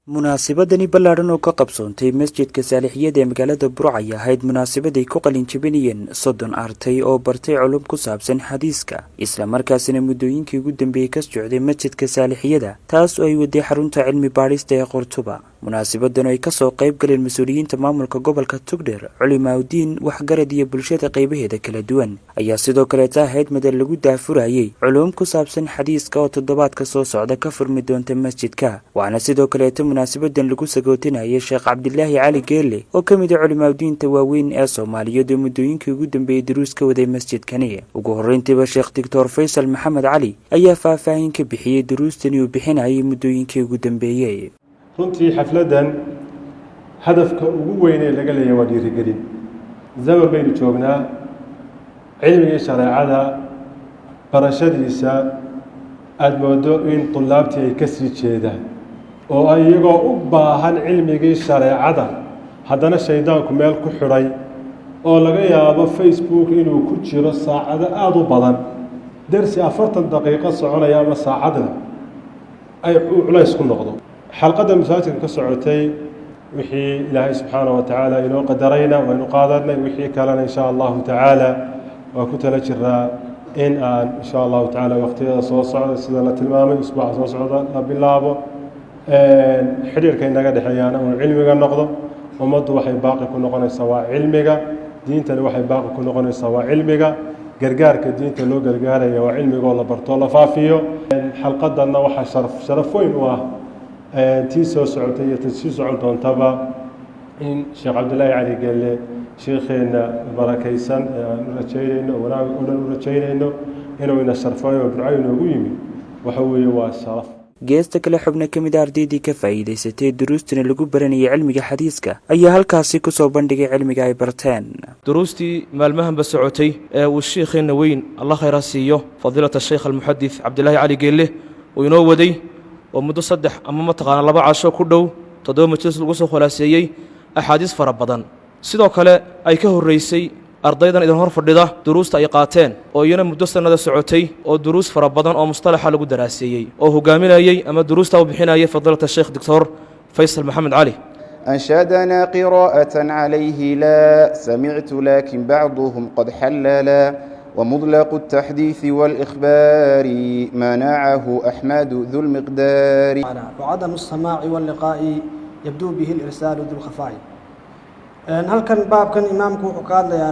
munaasabadani ballaaran oo ka qabsoontay masjidka saalixiyada ee magaalada Burco ayaa ahayd munaasabad ay ku qalin jabinayeen 30 arday oo bartay culum ku saabsan xadiiska isla markaasina muddooyinkii ugu dambeeyay ka socday masjidka saalixiyada taas oo ay waday xarunta cilmi baarista ee Qortuba. munaasabadan ay ka soo qayb galeen mas'uuliyiinta maamulka gobolka Togdheer, culimaawidiin, waxgarad iyo bulshada qaybaheeda kala duwan ayaa sidoo kale ahayd madal lagu daafurayay culum ku saabsan xadiiska oo toddobaadka soo socda ka furmi doonta masjidka. waana sidoo kale munaasabadan lagu sagootinayay Sheekh Cabdilaahi Cali Geelle oo ka mid ah culimaawidiinta waaweyn ee Soomaaliyeed oo muddooyinkii ugu dambeeyay duruus ka waday masjidkani. ugu horreyntiiba Sheekh Dr. Faysal Maxamed Cali ayaa faahfaahin ka bixiyay duruustani uu bixinayay muddooyinkii ugu dambeeyay. runtii xafladan hadafka ugu weyn ee laga leeyahay waa dhiirigelin. zaman baynu joognaa cilmiga shareecada barashadiisa aad moodo in tullaabtii ay ka sii jeedaan oo ay iyagoo u baahan cilmigii shareecada haddana shaydaanku meel ku xidhay oo laga yaabo Facebook inuu ku jiro saacado aad u badan darsi 40 daqiiqo soconaya ama saacadna ay culays ku noqdo. xalqada masaajidka ka socotay wixii Ilaahay subxaanahu wa ta'ala inoo qadarayna waa inuu qaadanay wixii kalena insha Allah ta'ala waa ku tala jiraa in aan insha Allah ta'ala waqtiyada soo socda sida la tilmaamay usbuuca soo socda la bilaabo xiriirka inaga dhaxeeyana oo cilmiga noqdo. ummaddu waxay baaqi ku noqonaysaa waa cilmiga, diintana waxay baaqi ku noqonaysaa waa cilmiga, gargaarka diinta loo gargaarayo waa cilmiga oo la barto la faafiyo. xalqadanna waxa sharaf weyn u ah tii soo socotay iyo tii socon doontaba in Sheekh Cabdilaahi Cali Geelle sheekheena barakaysan aan rajaynayno wanaag u rajaynayno inuu ina sharfayo Burco ugu yimid waxa weeye waa sharaf. geesta kale xubno ka mid ah ardaydii ka faa'iideysatay duruustana lagu baranayay cilmiga xadiiska ayaa halkaasi ku soo bandhigay cilmiga ay barteen. duruustii maalmahanba socotay ee uu sheekheena weyn Allah khayra siiyo fadilada Sheekh al-Muhaddith Cabdilaahi Cali Geelle oo inoo waday oo muddo 3 ama mataqaana 2 casho ku dhow 7 majlis lagu soo khulaaseeyay axaadiis fara badan. sidoo kale ay ka horeysay ardaydan idin hor fadhida duruusta ay qaateen oo iyana muddo sanada socotay oo duruus fara badan oo mustalaxa lagu daraaseeyay oo hogaaminayay ama duruusta u bixinayay fadilada Sheekh Dr. Faysal Maxamed Cali. أنشدنا قراءة عليه لا سمعت لكن بعضهم قد حللا ومطلق التحديث والإخبار منعه أحمد ذو المقدار. وعدم السماع واللقاء يبدو به الإرسال ذو الخفاء. هل كان باب كان إمامكم وقال يا